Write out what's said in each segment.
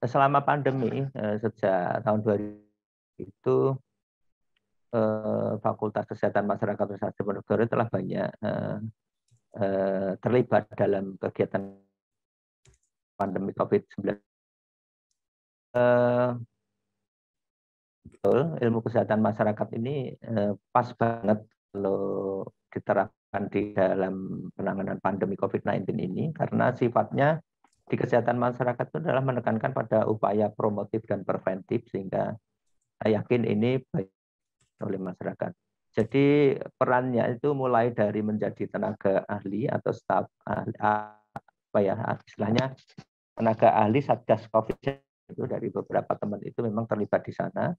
selama pandemi sejak tahun 2000 itu Fakultas Kesehatan Masyarakat Universitas Diponegoro telah banyak terlibat dalam kegiatan pandemi COVID-19. Betul, ilmu kesehatan masyarakat ini pas banget kalau diterapkan di dalam penanganan pandemi COVID-19 ini, karena sifatnya di kesehatan masyarakat itu adalah menekankan pada upaya promotif dan preventif, sehingga saya yakin ini baik oleh masyarakat. Jadi perannya itu mulai dari menjadi tenaga ahli atau staf ahli, apa ya istilahnya, tenaga ahli Satgas COVID itu dari beberapa teman itu memang terlibat di sana.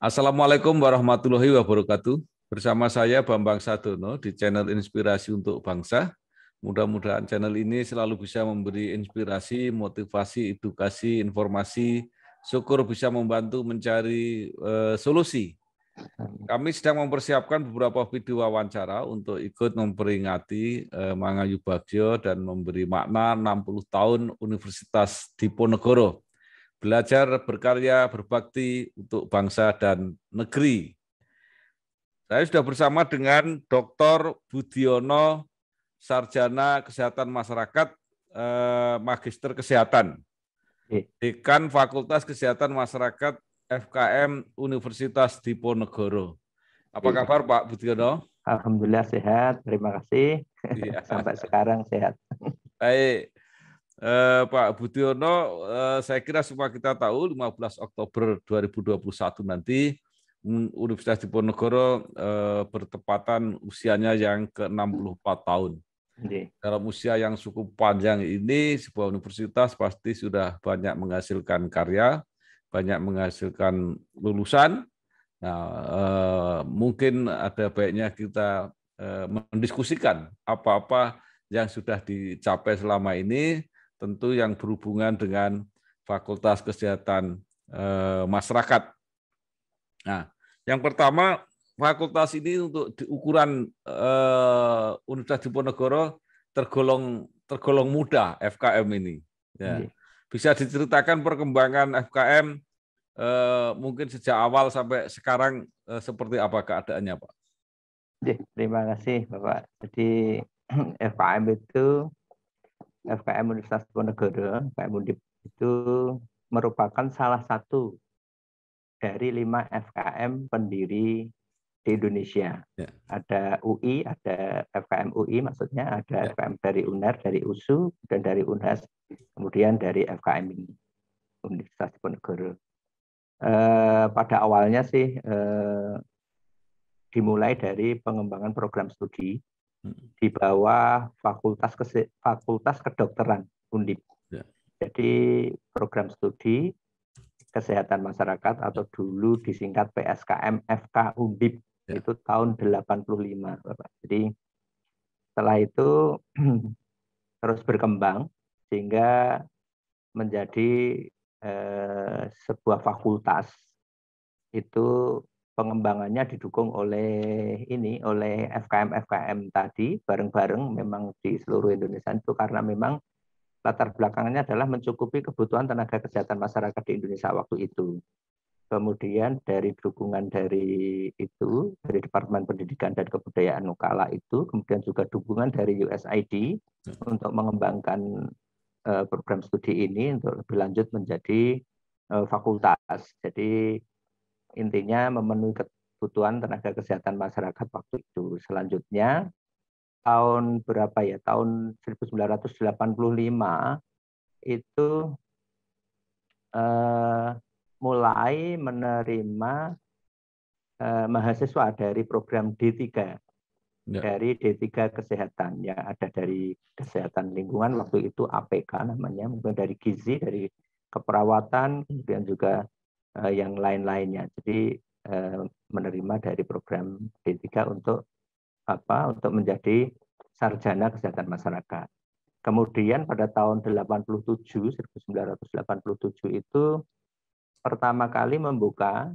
Assalamualaikum warahmatullahi wabarakatuh. Bersama saya Bambang Sadono di channel Inspirasi untuk Bangsa. Mudah-mudahan channel ini selalu bisa memberi inspirasi, motivasi, edukasi, informasi, syukur bisa membantu mencari solusi. Kami sedang mempersiapkan beberapa video wawancara untuk ikut memperingati Mangayu Bagio dan memberi makna 60 tahun Universitas Diponegoro. Belajar, berkarya, berbakti untuk bangsa dan negeri. Saya sudah bersama dengan Dr. Budiono, Sarjana Kesehatan Masyarakat, Magister Kesehatan, Dekan Fakultas Kesehatan Masyarakat FKM Universitas Diponegoro. Apa kabar Pak Budiono? Alhamdulillah sehat, terima kasih. Ya. Sampai sekarang sehat. Baik. Pak Budiono, saya kira semua kita tahu 15 Oktober 2021 nanti Universitas Diponegoro bertepatan usianya yang ke-64 tahun. Dalam usia yang cukup panjang ini, sebuah universitas pasti sudah banyak menghasilkan karya, banyak menghasilkan lulusan. Nah, mungkin ada baiknya kita mendiskusikan apa-apa yang sudah dicapai selama ini, tentu yang berhubungan dengan Fakultas Kesehatan Masyarakat. Nah, yang pertama, fakultas ini untuk ukuran Universitas Diponegoro tergolong muda FKM ini. Ya. Bisa diceritakan perkembangan FKM mungkin sejak awal sampai sekarang seperti apa keadaannya, Pak? Terima kasih, Bapak. Jadi FKM itu FKM Universitas Diponegoro, FKM Undip itu merupakan salah satu dari 5 FKM pendiri di Indonesia. Ya. Ada UI, ada FKM UI maksudnya, ada FKM dari UNER, dari USU, dan dari UNHAS, kemudian dari FKM ini, Universitas Diponegoro. Pada awalnya sih dimulai dari pengembangan program studi di bawah Fakultas Kedokteran Undip. Ya. Jadi program studi Kesehatan Masyarakat atau dulu disingkat PSKM FK Undip itu tahun 85, Bapak. Jadi setelah itu terus berkembang sehingga menjadi sebuah fakultas. Itu pengembangannya didukung oleh FKM tadi bareng-bareng memang di seluruh Indonesia itu, karena memang latar belakangnya adalah mencukupi kebutuhan tenaga kesehatan masyarakat di Indonesia waktu itu. Kemudian dari dukungan dari Departemen Pendidikan dan Kebudayaan kala itu, kemudian juga dukungan dari USAID untuk mengembangkan program studi ini untuk lebih lanjut menjadi fakultas. Jadi intinya memenuhi kebutuhan tenaga kesehatan masyarakat waktu itu. Selanjutnya tahun berapa ya? Tahun 1985 itu mulai menerima mahasiswa dari program D3. dari D3 Kesehatan yang ada dari Kesehatan Lingkungan, waktu itu APK namanya, mungkin dari gizi, dari keperawatan, kemudian juga yang lain-lainnya. Jadi menerima dari program D3 untuk menjadi sarjana kesehatan masyarakat. Kemudian pada tahun 1987 itu pertama kali membuka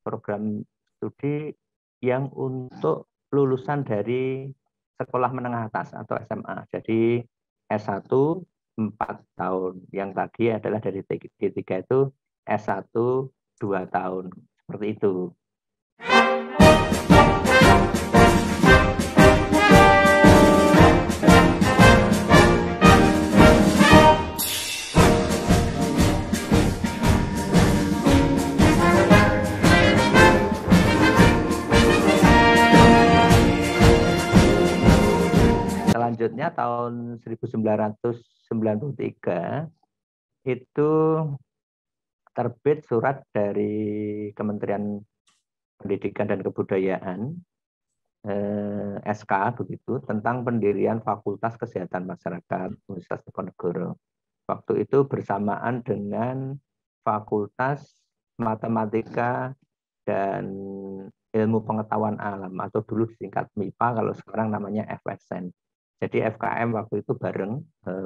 program studi yang untuk lulusan dari sekolah menengah atas atau SMA. Jadi S1 4 tahun. Yang tadi adalah dari D3 itu S1 2 tahun. Seperti itu. Selanjutnya tahun 1993 itu terbit surat dari Kementerian Pendidikan dan Kebudayaan SK begitu tentang pendirian Fakultas Kesehatan Masyarakat Universitas Diponegoro. Waktu itu bersamaan dengan Fakultas Matematika dan Ilmu Pengetahuan Alam atau dulu disingkat MIPA, kalau sekarang namanya FSN. Jadi FKM waktu itu bareng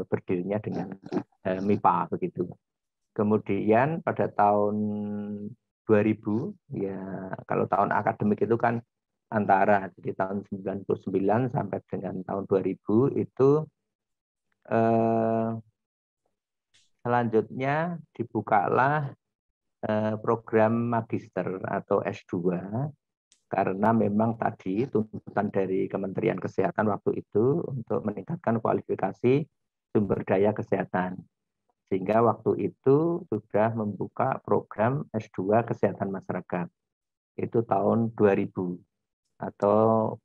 berdirinya dengan MIPA begitu. Kemudian pada tahun 2000 ya, kalau tahun akademik itu kan antara jadi tahun 99 sampai dengan tahun 2000 itu selanjutnya dibukalah program magister atau S2 karena memang tadi tuntutan dari Kementerian Kesehatan waktu itu untuk meningkatkan kualifikasi sumber daya kesehatan. Sehingga waktu itu sudah membuka program S2 Kesehatan Masyarakat. Itu tahun 2000 atau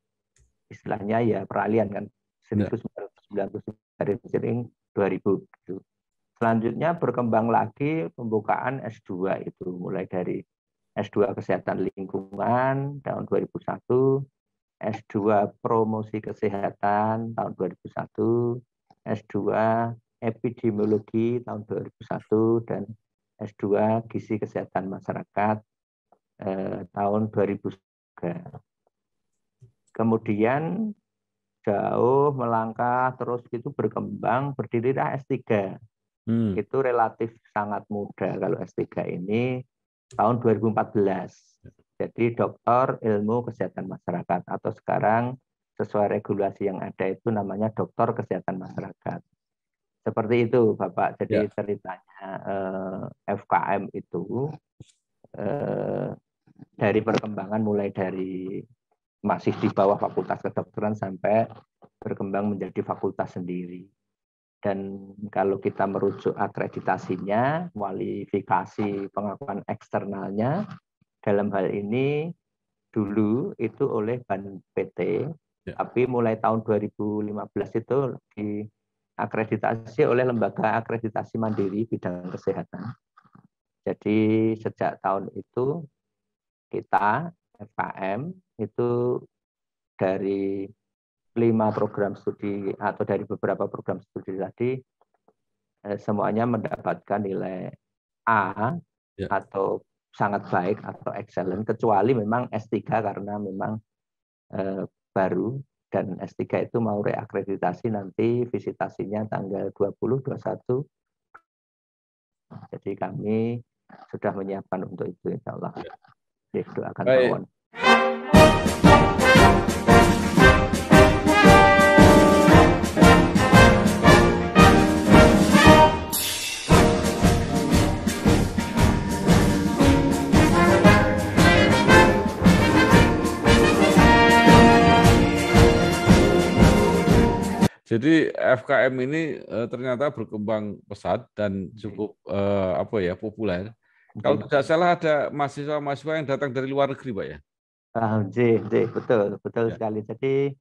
istilahnya ya peralihan kan 1999 dari 2000. Selanjutnya berkembang lagi pembukaan S2 itu mulai dari S2 Kesehatan Lingkungan tahun 2001, S2 Promosi Kesehatan tahun 2001, S2 Epidemiologi tahun 2001, dan S2 Gizi Kesehatan Masyarakat tahun 2003. Kemudian jauh melangkah terus itu berkembang, berdirilah S3. Itu relatif sangat muda kalau S3 ini tahun 2014. Jadi Doktor Ilmu Kesehatan Masyarakat atau sekarang sesuai regulasi yang ada itu namanya Doktor Kesehatan Masyarakat. Seperti itu Bapak. Jadi ceritanya FKM itu dari perkembangan mulai dari masih di bawah Fakultas Kedokteran sampai berkembang menjadi fakultas sendiri. Dan kalau kita merujuk akreditasinya, kualifikasi pengakuan eksternalnya, dalam hal ini dulu itu oleh BAN PT, tapi mulai tahun 2015 itu diakreditasi oleh Lembaga Akreditasi Mandiri Bidang Kesehatan. Jadi sejak tahun itu kita FKM itu dari 5 program studi atau dari beberapa program studi tadi semuanya mendapatkan nilai A atau sangat baik atau excellent, kecuali memang S3 karena memang baru, dan S3 itu mau reakreditasi nanti visitasinya tanggal 20-21. Jadi kami sudah menyiapkan untuk itu insya Allah. Doakan kawan. Jadi FKM ini ternyata berkembang pesat dan cukup populer. Kalau tidak salah ada mahasiswa-mahasiswa yang datang dari luar negeri, Pak ya? Betul sekali. Jadi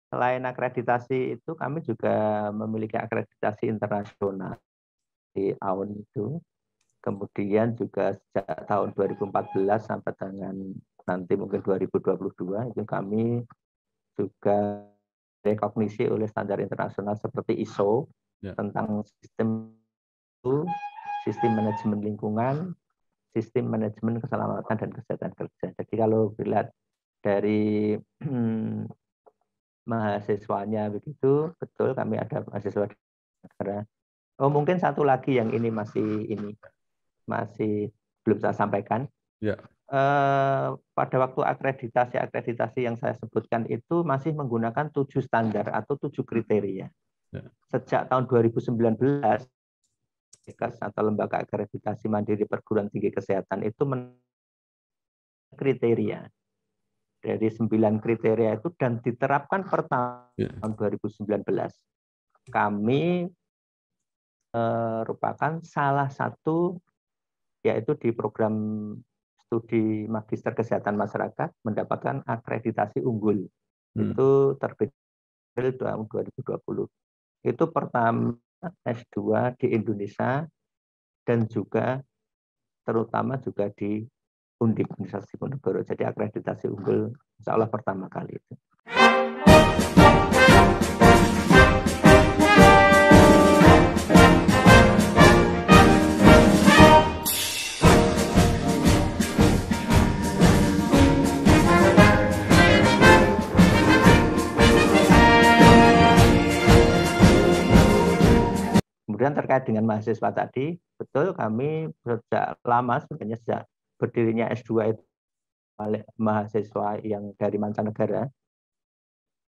selain akreditasi itu kami juga memiliki akreditasi internasional di AUN itu. Kemudian juga sejak tahun 2014 sampai dengan nanti mungkin 2022 itu kami juga rekognisi oleh standar internasional seperti ISO tentang sistem manajemen lingkungan, sistem manajemen keselamatan dan kesehatan kerja. Jadi kalau dilihat dari mahasiswanya begitu, betul kami ada mahasiswa negara. Oh, mungkin satu lagi yang ini masih belum saya sampaikan. Ya. Pada waktu akreditasi yang saya sebutkan itu masih menggunakan 7 standar atau 7 kriteria. Ya. Sejak tahun 2019, atau lembaga akreditasi mandiri perguruan tinggi kesehatan itu kriteria dari 9 kriteria itu dan diterapkan per tahun 2019. Kami merupakan salah satu yaitu di program studi Magister Kesehatan Masyarakat mendapatkan akreditasi unggul. Itu terbit tahun 2020. Itu pertama S2 di Indonesia dan juga terutama juga di Undip Universitas Diponegoro. Jadi akreditasi unggul insya Allah pertama kali itu. Kemudian terkait dengan mahasiswa tadi, betul kami sejak lama sebenarnya sejak berdirinya S2 itu mahasiswa yang dari mancanegara.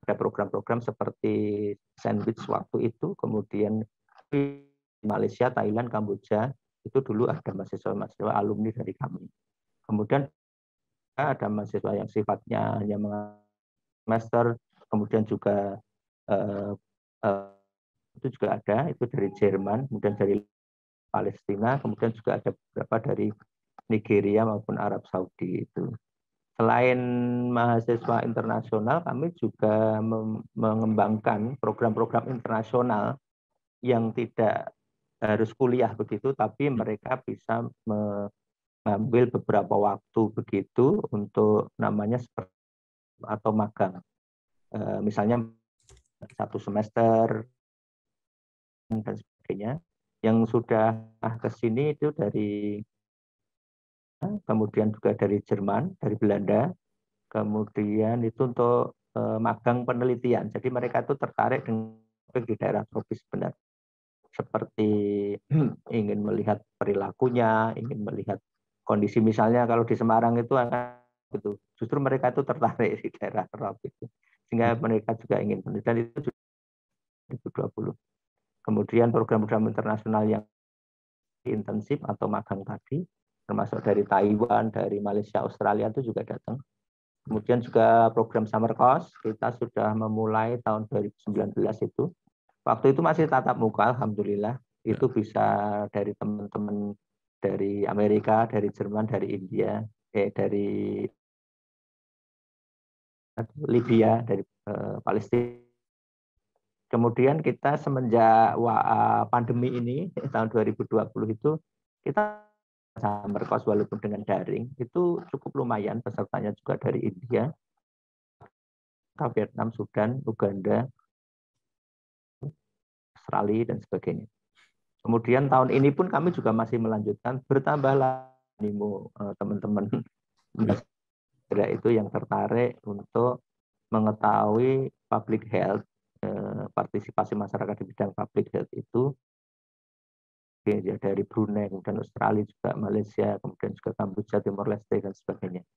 Ada program-program seperti sandwich waktu itu, kemudian di Malaysia, Thailand, Kamboja, itu dulu ada mahasiswa-mahasiswa alumni dari kami. Kemudian ada mahasiswa yang sifatnya hanya semester, kemudian juga itu juga ada, itu dari Jerman, kemudian dari Palestina, kemudian juga ada beberapa dari Nigeria maupun Arab Saudi itu. Selain mahasiswa internasional, kami juga mengembangkan program-program internasional yang tidak harus kuliah begitu, tapi mereka bisa mengambil beberapa waktu begitu untuk namanya seperti atau magang. Misalnya 1 semester dan sebagainya. Yang sudah ke sini itu dari kemudian juga dari Jerman, dari Belanda, kemudian itu untuk magang penelitian. Jadi mereka itu tertarik dengan di daerah tropis benar. Seperti ingin melihat perilakunya, ingin melihat kondisi misalnya kalau di Semarang itu gitu. Justru mereka itu tertarik di daerah tropis. Sehingga mereka juga ingin penelitian itu 2020. Kemudian program-program internasional yang intensif atau magang tadi, termasuk dari Taiwan, dari Malaysia, Australia itu juga datang. Kemudian juga program Summer Course, kita sudah memulai tahun 2019 itu. Waktu itu masih tatap muka, alhamdulillah. Itu bisa dari teman-teman dari Amerika, dari Jerman, dari India, dari Libya, dari Palestina. Kemudian kita semenjak pandemi ini tahun 2020 itu kita summer course walaupun dengan daring itu cukup lumayan, pesertanya juga dari India, Vietnam, Sudan, Uganda, Australia dan sebagainya. Kemudian tahun ini pun kami juga masih melanjutkan, bertambahlah animo teman-teman itu yang tertarik untuk mengetahui public health, partisipasi masyarakat di bidang public health itu dari Brunei, kemudian Australia juga, Malaysia, kemudian juga Kamboja, Timor Leste dan sebagainya.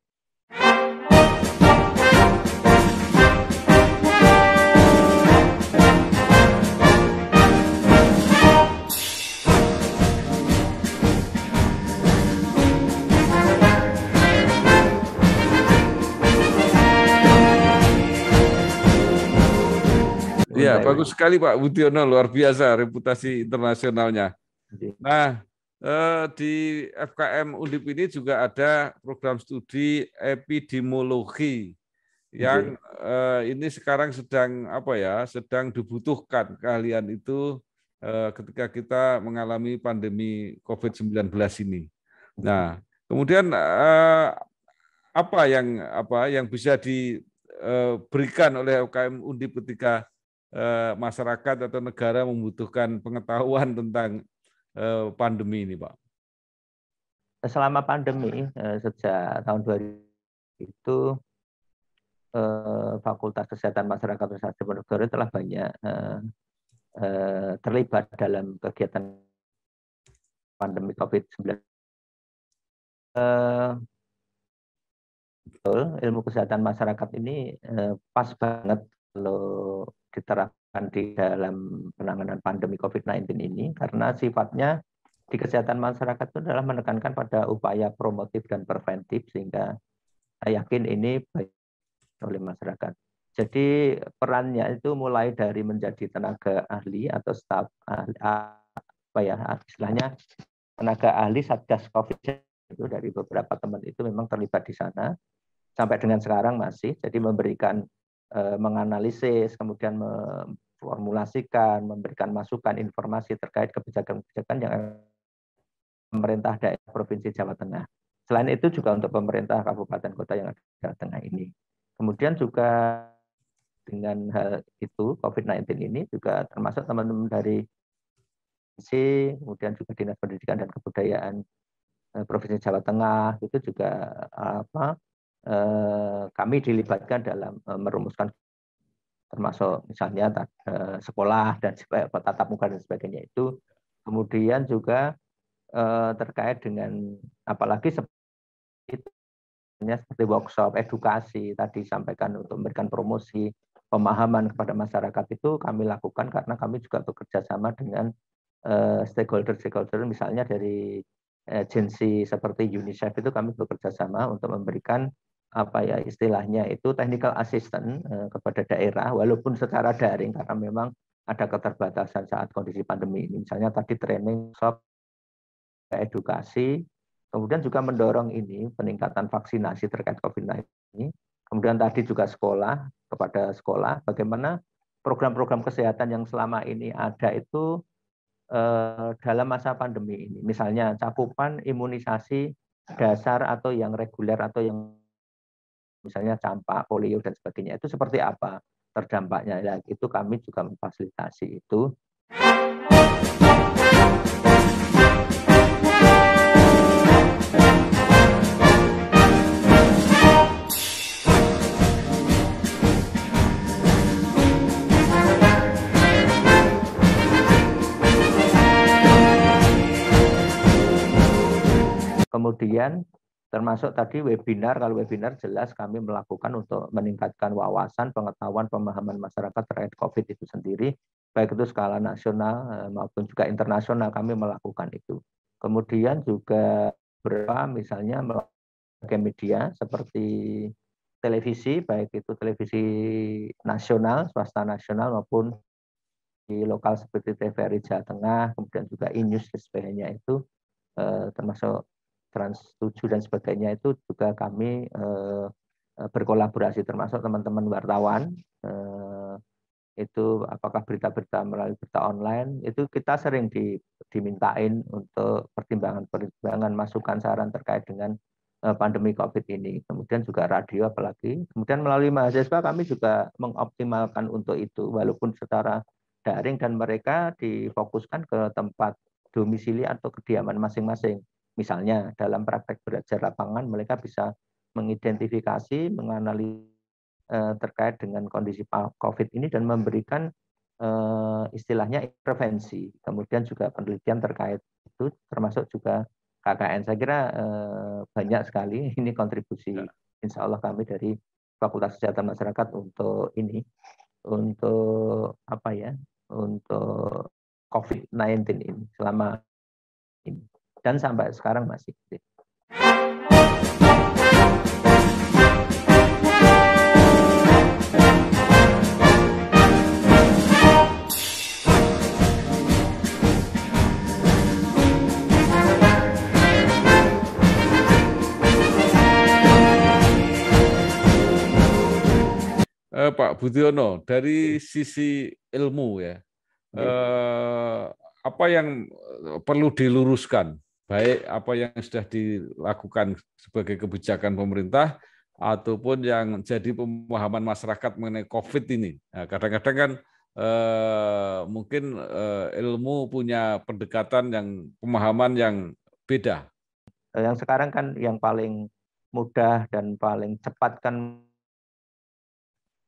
Ya, bagus sekali Pak Budiono, luar biasa reputasi internasionalnya. Nah, di FKM Undip ini juga ada program studi epidemiologi yang ini sekarang sedang dibutuhkan keahlian itu ketika kita mengalami pandemi COVID-19 ini. Nah, kemudian apa yang bisa diberikan oleh UKM Undip ketika masyarakat atau negara membutuhkan pengetahuan tentang pandemi ini, Pak? Selama pandemi, sejak tahun 2000 itu Fakultas Kesehatan Masyarakat Universitas Diponegoro telah banyak terlibat dalam kegiatan pandemi COVID-19. Ilmu kesehatan masyarakat ini pas banget kalau diterapkan di dalam penanganan pandemi COVID-19 ini, karena sifatnya di kesehatan masyarakat itu adalah menekankan pada upaya promotif dan preventif, sehingga saya yakin ini baik oleh masyarakat. Jadi perannya itu mulai dari menjadi tenaga ahli atau staf ahli, istilahnya tenaga ahli Satgas COVID itu dari beberapa teman itu memang terlibat di sana sampai dengan sekarang masih. Jadi memberikan menganalisis, kemudian memformulasikan, memberikan masukan informasi terkait kebijakan-kebijakan yang pemerintah daerah Provinsi Jawa Tengah. Selain itu juga untuk pemerintah kabupaten kota yang ada di Jawa Tengah ini. Kemudian juga dengan hal itu COVID-19 ini juga termasuk teman-teman dari kemudian juga Dinas Pendidikan dan Kebudayaan Provinsi Jawa Tengah itu juga kami dilibatkan dalam merumuskan, termasuk misalnya sekolah dan tatap muka dan sebagainya itu. Kemudian juga terkait dengan apalagi seperti workshop edukasi tadi sampaikan untuk memberikan promosi pemahaman kepada masyarakat itu kami lakukan karena kami juga bekerja sama dengan stakeholder misalnya dari agensi seperti UNICEF itu kami bekerja sama untuk memberikan istilahnya itu technical assistant kepada daerah walaupun secara daring karena memang ada keterbatasan saat kondisi pandemi ini. Misalnya tadi training, workshop, edukasi, kemudian juga mendorong ini peningkatan vaksinasi terkait COVID-19 ini. Kemudian tadi juga sekolah, kepada sekolah, bagaimana program-program kesehatan yang selama ini ada itu dalam masa pandemi ini. Misalnya cakupan imunisasi dasar atau yang reguler atau yang misalnya campak, polio dan sebagainya itu seperti apa terdampaknya. Ya, itu kami juga memfasilitasi itu. Kemudian termasuk tadi webinar, kalau webinar jelas kami melakukan untuk meningkatkan wawasan, pengetahuan, pemahaman masyarakat terkait COVID itu sendiri, baik itu skala nasional maupun juga internasional kami melakukan itu. Kemudian juga beberapa misalnya melalui media seperti televisi, baik itu televisi nasional, swasta nasional maupun di lokal seperti TVRI Jawa Tengah, kemudian juga INews dan sebagainya itu termasuk Trans 7 dan sebagainya itu juga kami berkolaborasi termasuk teman-teman wartawan itu apakah berita-berita melalui berita online itu kita sering dimintain untuk pertimbangan masukan saran terkait dengan pandemi COVID ini. Kemudian juga radio apalagi. Kemudian melalui mahasiswa kami juga mengoptimalkan untuk itu walaupun secara daring dan mereka difokuskan ke tempat domisili atau kediaman masing-masing. Misalnya dalam praktek belajar lapangan mereka bisa mengidentifikasi, menganalisis terkait dengan kondisi COVID ini dan memberikan istilahnya intervensi. Kemudian juga penelitian terkait itu termasuk juga KKN. Saya kira banyak sekali ini kontribusi insya Allah kami dari Fakultas Kesehatan Masyarakat untuk ini, untuk untuk COVID-19 ini selama ini. Dan sampai sekarang masih. Pak Budiono, dari sisi ilmu ya, apa yang perlu diluruskan? Baik apa yang sudah dilakukan sebagai kebijakan pemerintah ataupun yang jadi pemahaman masyarakat mengenai COVID ini. Nah, kadang-kadang kan mungkin ilmu punya pendekatan yang pemahaman yang beda. Yang sekarang kan yang paling mudah dan paling cepat kan,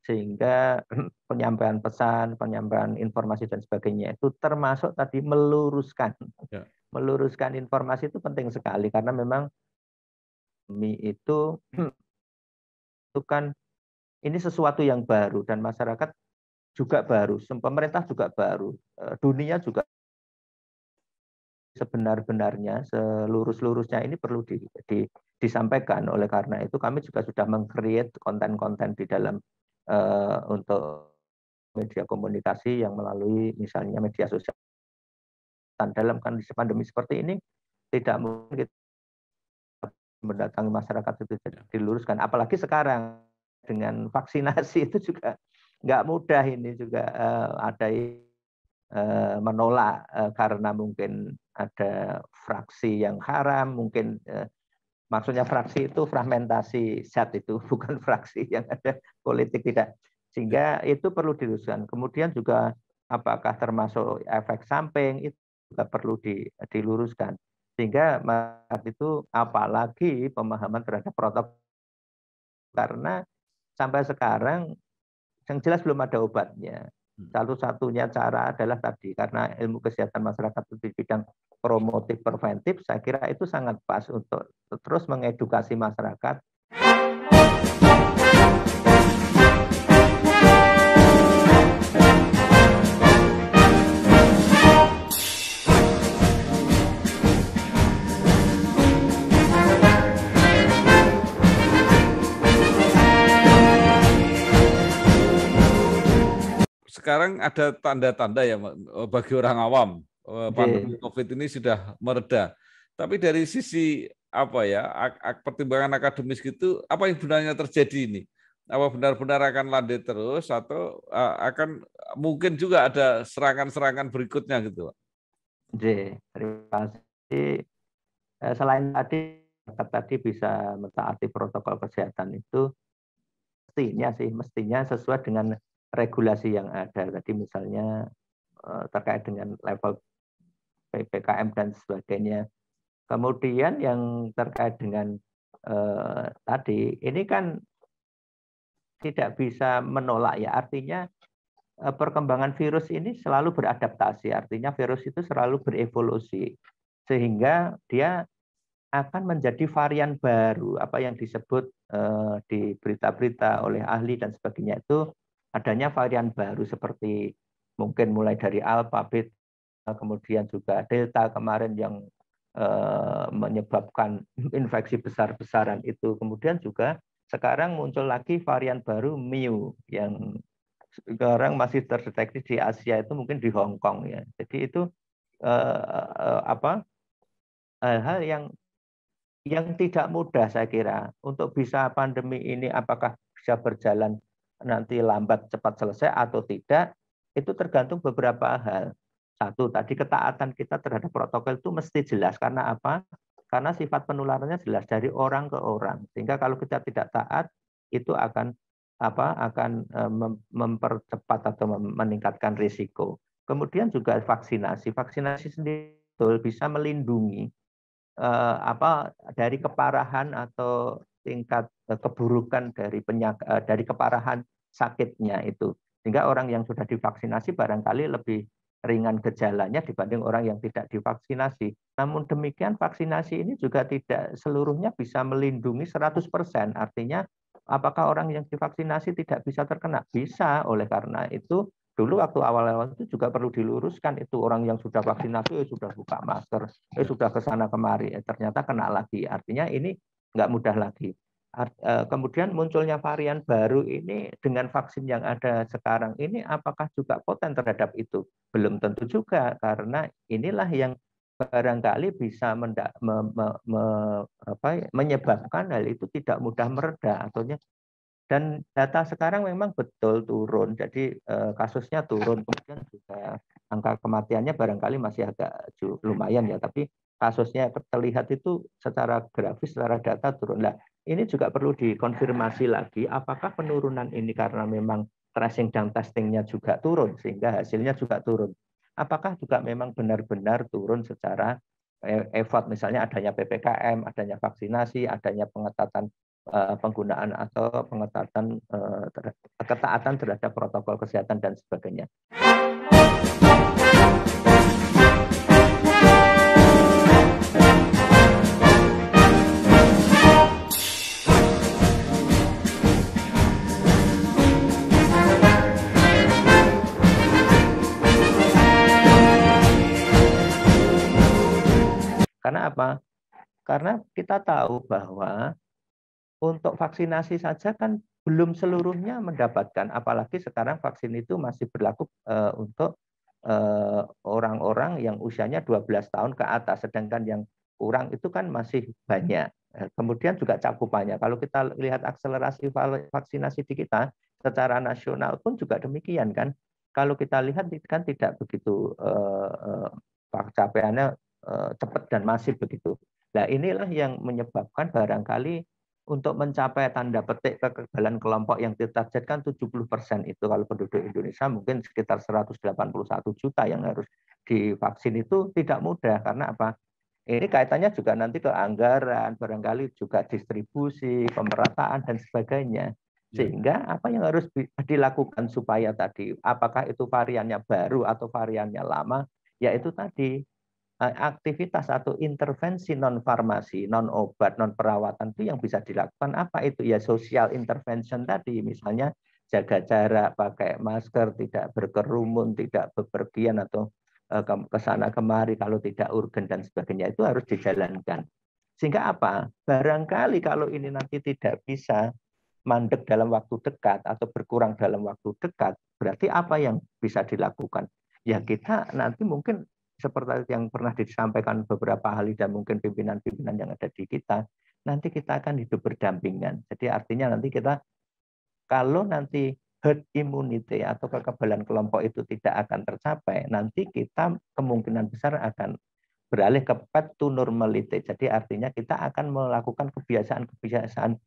sehingga penyampaian pesan, penyampaian informasi dan sebagainya itu termasuk tadi meluruskan. Ya. Meluruskan informasi itu penting sekali karena memang itu kan ini sesuatu yang baru dan masyarakat juga baru, pemerintah juga baru, dunia juga sebenar-benarnya, selurus-lurusnya ini perlu disampaikan. Oleh karena itu kami juga sudah meng-create konten-konten di dalam untuk media komunikasi yang melalui misalnya media sosial. Dalam kondisi pandemi seperti ini tidak mungkin kita mendatangi masyarakat itu diluruskan. Apalagi sekarang dengan vaksinasi itu juga nggak mudah, ini juga ada menolak karena mungkin ada fraksi yang haram, mungkin maksudnya fraksi itu fragmentasi zat, itu bukan fraksi yang ada politik, tidak. Sehingga itu perlu diluruskan. Kemudian juga apakah termasuk efek samping itu juga perlu diluruskan. Sehingga itu apalagi pemahaman terhadap protokol, karena sampai sekarang yang jelas belum ada obatnya. Satu-satunya cara adalah tadi, karena ilmu kesehatan masyarakat itu di bidang promotif preventif, saya kira itu sangat pas untuk terus mengedukasi masyarakat. Sekarang ada tanda-tanda ya bagi orang awam, pandemi COVID ini sudah mereda. Tapi dari sisi apa ya, pertimbangan akademis gitu, apa yang sebenarnya terjadi ini? Apa benar-benar akan landai terus atau akan mungkin juga ada serangan-serangan berikutnya gitu, Pak? Terima kasih. Selain tadi bisa mentaati protokol kesehatan itu mestinya sesuai dengan regulasi yang ada. Tadi misalnya terkait dengan level PPKM dan sebagainya. Kemudian yang terkait dengan tadi, ini kan tidak bisa menolak ya, artinya perkembangan virus ini selalu beradaptasi, artinya virus itu selalu berevolusi, sehingga dia akan menjadi varian baru, apa yang disebut di berita-berita oleh ahli dan sebagainya itu adanya varian baru seperti mungkin mulai dari Alpha, Beta, kemudian juga Delta kemarin yang menyebabkan infeksi besar-besaran itu. Kemudian juga sekarang muncul lagi varian baru Mu yang sekarang masih terdeteksi di Asia, itu mungkin di Hong Kong ya. Jadi itu hal-hal yang tidak mudah saya kira untuk bisa pandemi ini apakah bisa berjalan nanti lambat cepat selesai atau tidak, itu tergantung beberapa hal. Satu, tadi ketaatan kita terhadap protokol itu mesti jelas. Karena apa? Karena sifat penularannya jelas dari orang ke orang. Sehingga kalau kita tidak taat, itu akan mempercepat atau meningkatkan risiko. Kemudian juga vaksinasi. Vaksinasi sendiri bisa melindungi dari keparahan atau tingkat keburukan dari keparahan sakitnya itu. Sehingga orang yang sudah divaksinasi barangkali lebih ringan gejalanya dibanding orang yang tidak divaksinasi. Namun demikian vaksinasi ini juga tidak seluruhnya bisa melindungi 100%. Artinya apakah orang yang divaksinasi tidak bisa terkena? Bisa. Oleh karena itu dulu waktu awal-awal itu juga perlu diluruskan, itu orang yang sudah vaksinasi sudah buka masker, sudah ke sana kemari, ternyata kena lagi. Artinya ini nggak mudah lagi. Kemudian munculnya varian baru ini dengan vaksin yang ada sekarang ini, apakah juga poten terhadap itu? Belum tentu juga, karena inilah yang barangkali bisa menyebabkan hal itu tidak mudah mereda. Dan data sekarang memang betul turun, jadi kasusnya turun, kemudian juga angka kematiannya barangkali masih agak lumayan ya, tapi kasusnya terlihat itu secara grafis, secara data turun. Nah, ini juga perlu dikonfirmasi lagi apakah penurunan ini karena memang tracing dan testingnya juga turun sehingga hasilnya juga turun. Apakah juga memang benar-benar turun secara effort, misalnya adanya PPKM, adanya vaksinasi, adanya pengetatan penggunaan atau pengetatan ketaatan terhadap protokol kesehatan dan sebagainya. Karena apa? Karena kita tahu bahwa untuk vaksinasi saja kan belum seluruhnya mendapatkan, apalagi sekarang vaksin itu masih berlaku untuk orang-orang yang usianya 12 tahun ke atas, sedangkan yang kurang itu kan masih banyak. Kemudian juga cakupannya, kalau kita lihat akselerasi vaksinasi di kita secara nasional pun juga demikian kan. Kalau kita lihat kan tidak begitu capaiannya cepat dan masif begitu. Nah inilah yang menyebabkan barangkali untuk mencapai tanda petik kekebalan kelompok yang ditargetkan 70% itu kalau penduduk Indonesia mungkin sekitar 181 juta yang harus divaksin itu tidak mudah. Karena apa? Ini kaitannya juga nanti ke anggaran, barangkali juga distribusi, pemerataan dan sebagainya. Sehingga apa yang harus dilakukan supaya tadi, apakah itu variannya baru atau variannya lama, yaitu tadi aktivitas atau intervensi non farmasi, non obat, non perawatan itu yang bisa dilakukan apa itu ya social intervention tadi, misalnya jaga jarak, pakai masker, tidak berkerumun, tidak bepergian atau ke sana kemari kalau tidak urgen dan sebagainya itu harus dijalankan. Sehingga apa? Barangkali kalau ini nanti tidak bisa mandek dalam waktu dekat atau berkurang dalam waktu dekat, berarti apa yang bisa dilakukan? Ya kita nanti mungkin seperti yang pernah disampaikan beberapa ahli dan mungkin pimpinan-pimpinan yang ada di kita, nanti kita akan hidup berdampingan. Jadi artinya nanti kita, kalau nanti herd immunity atau kekebalan kelompok itu tidak akan tercapai, nanti kita kemungkinan besar akan beralih ke path to normality. Jadi artinya kita akan melakukan kebiasaan-kebiasaan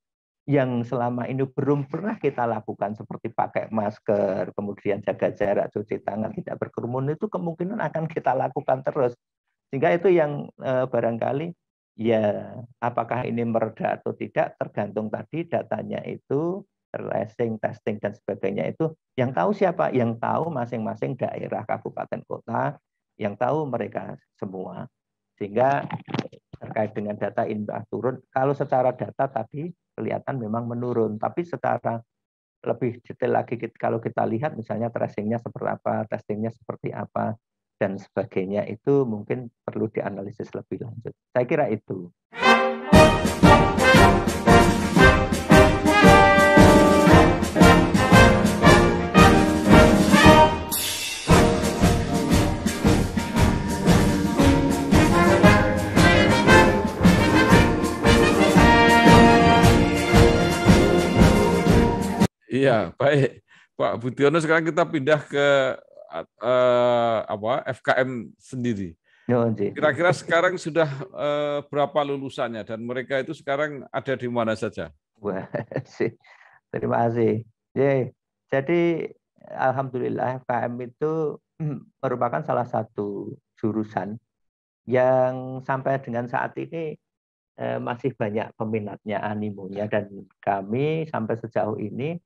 yang selama ini belum pernah kita lakukan seperti pakai masker, kemudian jaga jarak, cuci tangan, tidak berkerumun, itu kemungkinan akan kita lakukan terus. Sehingga itu yang barangkali ya apakah ini mereda atau tidak tergantung tadi datanya itu, tracing, testing dan sebagainya itu yang tahu siapa? Yang tahu masing-masing daerah, kabupaten, kota, yang tahu mereka semua. Sehingga terkait dengan data imbas turun, kalau secara data tadi kelihatan memang menurun, tapi secara lebih detail lagi kalau kita lihat misalnya tracingnya seperti apa, testingnya seperti apa, dan sebagainya itu mungkin perlu dianalisis lebih lanjut. Saya kira itu. Iya, baik. Pak Budiono, sekarang kita pindah ke FKM sendiri. Kira-kira sekarang sudah berapa lulusannya dan mereka itu sekarang ada di mana saja? Wah, terima kasih. Jadi alhamdulillah FKM itu merupakan salah satu jurusan yang sampai dengan saat ini masih banyak peminatnya, animonya, dan kami sampai sejauh ini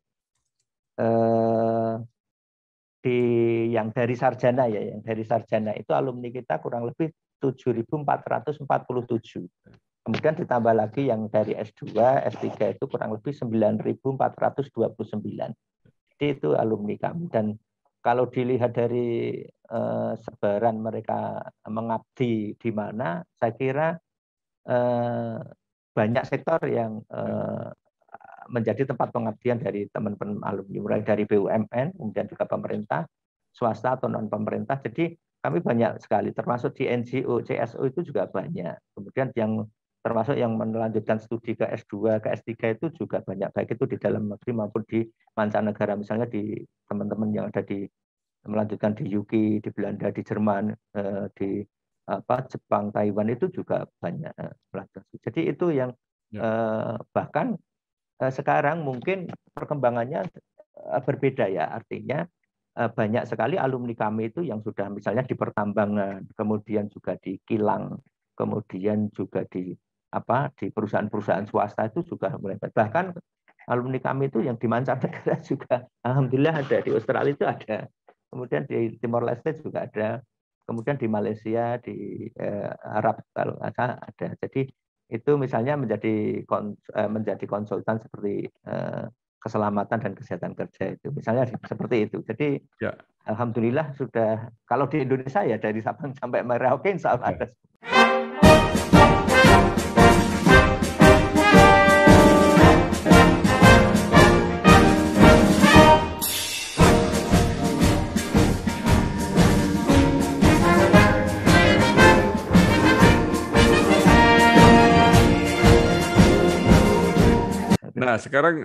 yang dari sarjana yang dari sarjana itu alumni kita kurang lebih 7.447. Kemudian ditambah lagi yang dari S2, S3 itu kurang lebih 9.429. Jadi itu alumni kami. Dan kalau dilihat dari sebaran mereka mengabdi di mana, saya kira banyak sektor yang menjadi tempat pengabdian dari teman-teman alumni, mulai dari BUMN, kemudian juga pemerintah, swasta atau non pemerintah. Jadi kami banyak sekali, termasuk di NGO, CSO itu juga banyak. Kemudian yang termasuk yang melanjutkan studi ke S2, ke S3 itu juga banyak, baik itu di dalam negeri maupun di mancanegara. Misalnya di teman-teman yang ada di melanjutkan di UK, di Belanda, di Jerman, di Jepang, Taiwan itu juga banyak. Jadi itu yang Bahkan sekarang mungkin perkembangannya berbeda ya, artinya banyak sekali alumni kami itu yang sudah misalnya di pertambangan, kemudian juga di kilang, kemudian juga di perusahaan-perusahaan swasta itu juga mulai. Bahkan alumni kami itu yang di mancanegara juga, alhamdulillah ada, di Australia itu ada, kemudian di Timor Leste juga ada, kemudian di Malaysia, di Arab kalau ada. Jadi itu misalnya menjadi konsultan seperti keselamatan dan kesehatan kerja itu, misalnya seperti itu. Jadi ya, alhamdulillah sudah, kalau di Indonesia ya dari Sabang sampai Merauke insya Allah ada. Nah, sekarang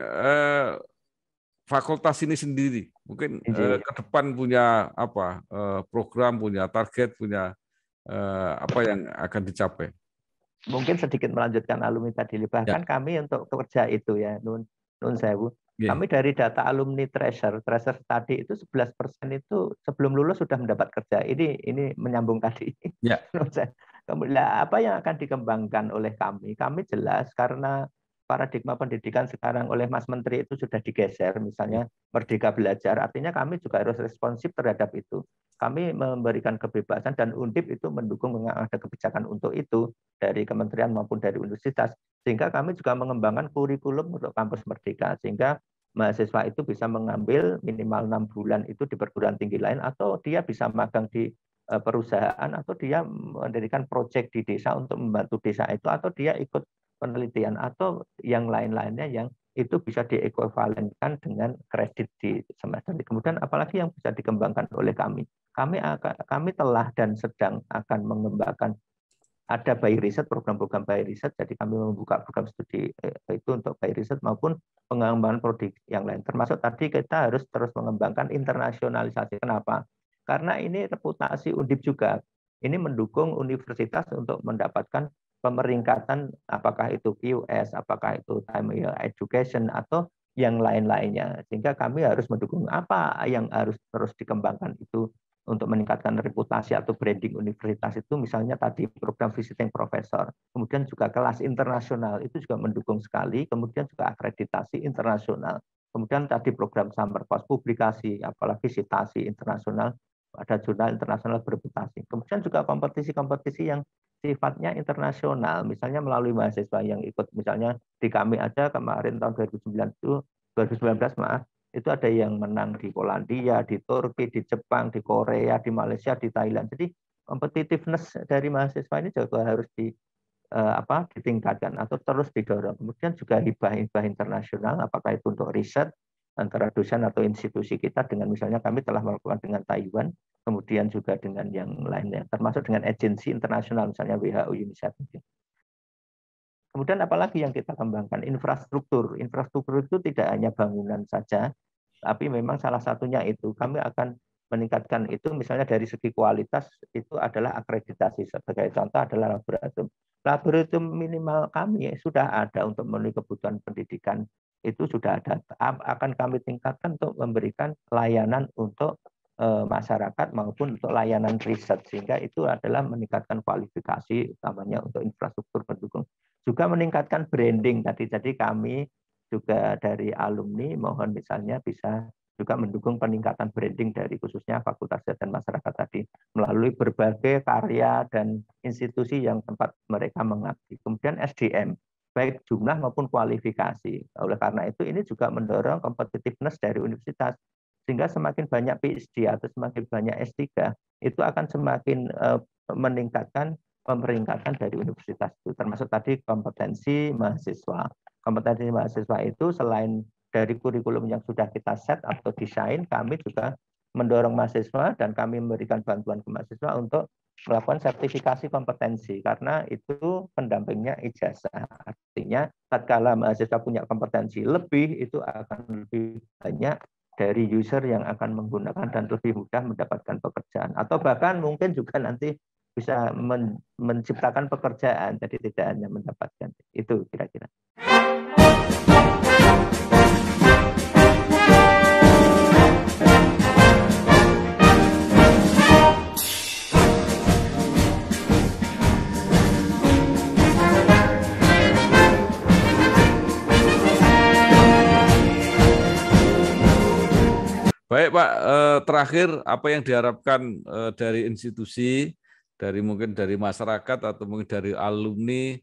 fakultas ini sendiri mungkin ke depan punya apa program, punya target, punya apa yang akan dicapai? Mungkin sedikit melanjutkan alumni tadi. Bahkan kami untuk kerja itu ya, Nun Sewu. Kami dari data alumni Treasure tadi itu 11% itu sebelum lulus sudah mendapat kerja. Ini menyambung tadi. Ya. Kemudian apa yang akan dikembangkan oleh kami? Kami jelas karena paradigma pendidikan sekarang oleh Mas Menteri itu sudah digeser, misalnya Merdeka Belajar, artinya kami juga harus responsif terhadap itu. Kami memberikan kebebasan dan Undip itu mendukung ada kebijakan untuk itu dari kementerian maupun dari universitas, sehingga kami juga mengembangkan kurikulum untuk kampus Merdeka, sehingga mahasiswa itu bisa mengambil minimal 6 bulan itu di perguruan tinggi lain, atau dia bisa magang di perusahaan, atau dia mendirikan proyek di desa untuk membantu desa itu, atau dia ikut penelitian atau yang lain-lainnya yang itu bisa diekuivalenkan dengan kredit di semester. Kemudian apalagi yang bisa dikembangkan oleh kami. Kami telah dan sedang akan mengembangkan ada by riset, program-program by riset. Jadi kami membuka program studi itu untuk by riset maupun pengembangan produk yang lain. Termasuk tadi kita harus terus mengembangkan internasionalisasi. Kenapa? Karena ini reputasi Undip juga. Ini mendukung universitas untuk mendapatkan pemeringkatan, apakah itu QS, apakah itu time education, atau yang lain-lainnya. Sehingga kami harus mendukung apa yang harus terus dikembangkan itu untuk meningkatkan reputasi atau branding universitas itu, misalnya tadi program visiting professor, kemudian juga kelas internasional itu juga mendukung sekali, kemudian juga akreditasi internasional, kemudian tadi program summer course, publikasi, apalagi citasi internasional, ada jurnal internasional bereputasi, kemudian juga kompetisi-kompetisi yang sifatnya internasional, misalnya melalui mahasiswa yang ikut, misalnya di kami aja kemarin tahun 2019 itu ada yang menang di Polandia, di Turki, di Jepang, di Korea, di Malaysia, di Thailand. Jadi competitiveness dari mahasiswa ini juga harus ditingkatkan atau terus didorong. Kemudian juga hibah-hibah internasional, apakah itu untuk riset antara dosen atau institusi kita, dengan misalnya kami telah melakukan dengan Taiwan, kemudian juga dengan yang lainnya, termasuk dengan agensi internasional, misalnya WHO, UNICEF. Kemudian apalagi yang kita kembangkan? Infrastruktur. Infrastruktur itu tidak hanya bangunan saja, tapi memang salah satunya itu kami akan meningkatkan itu, misalnya dari segi kualitas itu adalah akreditasi. Sebagai contoh adalah laboratorium. Laboratorium minimal kami sudah ada untuk memenuhi kebutuhan pendidikan, itu sudah ada. Akan kami tingkatkan untuk memberikan layanan untuk masyarakat maupun untuk layanan riset, sehingga itu adalah meningkatkan kualifikasi utamanya untuk infrastruktur pendukung. Juga meningkatkan branding tadi. Jadi kami juga dari alumni mohon misalnya bisa juga mendukung peningkatan branding dari khususnya Fakultas Kesehatan Masyarakat tadi melalui berbagai karya dan institusi yang tempat mereka mengabdi. Kemudian SDM, baik jumlah maupun kualifikasi. Oleh karena itu ini juga mendorong competitiveness dari universitas, sehingga semakin banyak PhD atau semakin banyak S3 itu akan semakin meningkatkan pemeringkatan dari universitas itu, termasuk tadi kompetensi mahasiswa. Kompetensi mahasiswa itu selain dari kurikulum yang sudah kita set atau desain, kami juga mendorong mahasiswa dan kami memberikan bantuan ke mahasiswa untuk melakukan sertifikasi kompetensi, karena itu pendampingnya ijazah. Artinya tatkala mahasiswa punya kompetensi lebih, itu akan lebih banyak dari user yang akan menggunakan dan lebih mudah mendapatkan pekerjaan. Atau bahkan mungkin juga nanti bisa menciptakan pekerjaan, jadi tidak hanya mendapatkan. Itu kira-kira. Baik Pak, terakhir apa yang diharapkan dari institusi, mungkin dari masyarakat atau mungkin dari alumni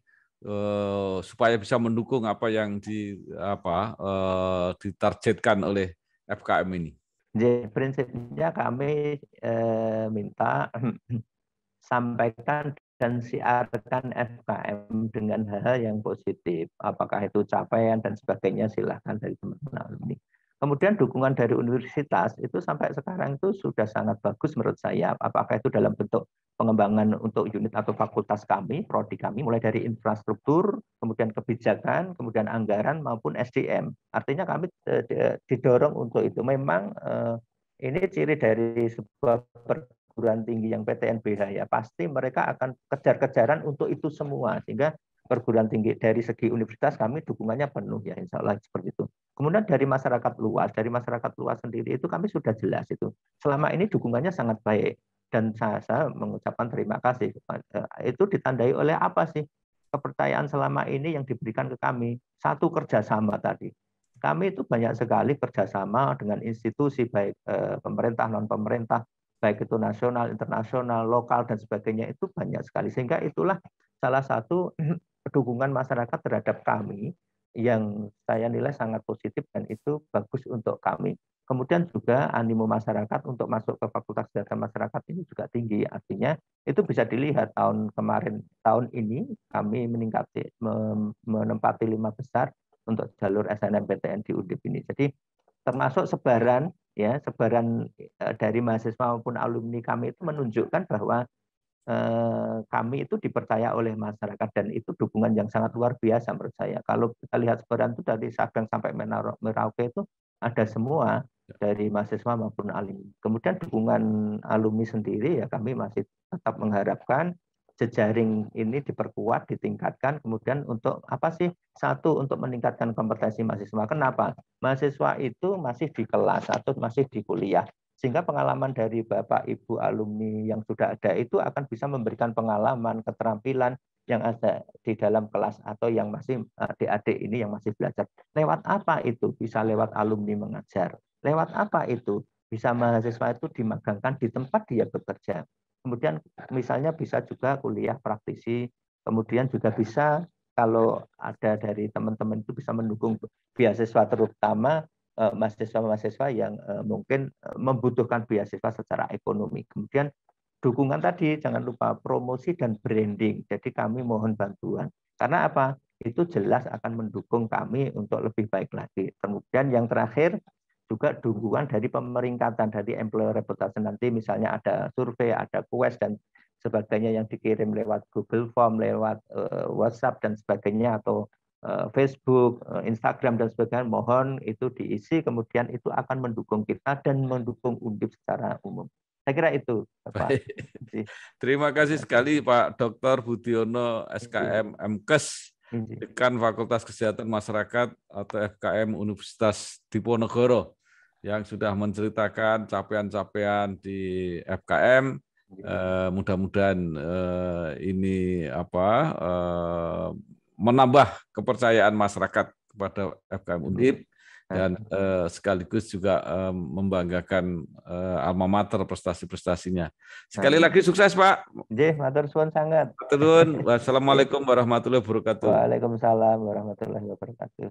supaya bisa mendukung apa yang ditargetkan oleh FKM ini? Jadi prinsipnya kami minta sampaikan dan siarkan FKM dengan hal-hal yang positif. Apakah itu capaian dan sebagainya, silahkan dari teman-teman alumni. Kemudian dukungan dari universitas itu sampai sekarang itu sudah sangat bagus menurut saya. Apakah itu dalam bentuk pengembangan untuk unit atau fakultas kami, prodi kami, mulai dari infrastruktur, kemudian kebijakan, kemudian anggaran maupun SDM. Artinya kami didorong untuk itu. Memang ini ciri dari sebuah perguruan tinggi yang PTNBH ya, pasti mereka akan kejar-kejaran untuk itu semua, sehingga perguruan tinggi dari segi universitas kami dukungannya penuh ya, insya Allah seperti itu. Kemudian dari masyarakat luas sendiri itu kami sudah jelas itu. Selama ini dukungannya sangat baik dan saya mengucapkan terima kasih. Itu ditandai oleh apa sih? Kepercayaan selama ini yang diberikan ke kami. Satu, kerjasama tadi. Kami itu banyak sekali kerjasama dengan institusi baik pemerintah, non pemerintah, baik itu nasional, internasional, lokal dan sebagainya, itu banyak sekali. Sehingga itulah salah satu dukungan masyarakat terhadap kami yang saya nilai sangat positif dan itu bagus untuk kami. Kemudian juga animo masyarakat untuk masuk ke Fakultas Kesehatan Masyarakat ini juga tinggi. Artinya itu bisa dilihat tahun ini kami menempati 5 besar untuk jalur SNMPTN di Undip ini. Jadi termasuk sebaran dari mahasiswa maupun alumni kami itu menunjukkan bahwa kami itu dipercaya oleh masyarakat dan itu dukungan yang sangat luar biasa menurut saya. Kalau kita lihat sebaran itu dari Sabang sampai Merauke itu ada semua dari mahasiswa maupun alumni. Kemudian dukungan alumni sendiri ya kami masih tetap mengharapkan jejaring ini diperkuat, ditingkatkan. Kemudian untuk apa sih? Satu, untuk meningkatkan kompetensi mahasiswa. Kenapa? Mahasiswa itu masih di kelas atau masih di kuliah. Sehingga pengalaman dari Bapak Ibu alumni yang sudah ada itu akan bisa memberikan pengalaman, keterampilan yang ada di dalam kelas atau yang masih adik-adik ini yang masih belajar. Lewat apa itu? Bisa lewat alumni mengajar. Lewat apa itu? Bisa mahasiswa itu dimagangkan di tempat dia bekerja. Kemudian misalnya bisa juga kuliah praktisi, kemudian juga bisa kalau ada dari teman-teman itu bisa mendukung beasiswa terutama mahasiswa-mahasiswa yang mungkin membutuhkan beasiswa secara ekonomi. Kemudian dukungan tadi jangan lupa promosi dan branding. Jadi kami mohon bantuan. Karena apa? Itu jelas akan mendukung kami untuk lebih baik lagi. Kemudian yang terakhir juga dukungan dari pemeringkatan dari employer reputation. Nanti misalnya ada survei, ada quest dan sebagainya yang dikirim lewat Google Form, lewat WhatsApp dan sebagainya atau Facebook, Instagram dan sebagainya, mohon itu diisi, kemudian itu akan mendukung kita dan mendukung Undip secara umum. Saya kira itu, Pak. Terima kasih sekali Pak Dr. Budiono, SKM MKes, Dekan Fakultas Kesehatan Masyarakat atau FKM Universitas Diponegoro, yang sudah menceritakan capaian-capaian di FKM. Mudah-mudahan ini menambah kepercayaan masyarakat kepada FKM Undip dan sekaligus juga membanggakan alma mater prestasi-prestasinya. Sekali lagi sukses Pak. Matur suwun sangat. Matur nuwun. Wassalamualaikum warahmatullahi wabarakatuh. Waalaikumsalam warahmatullahi wabarakatuh.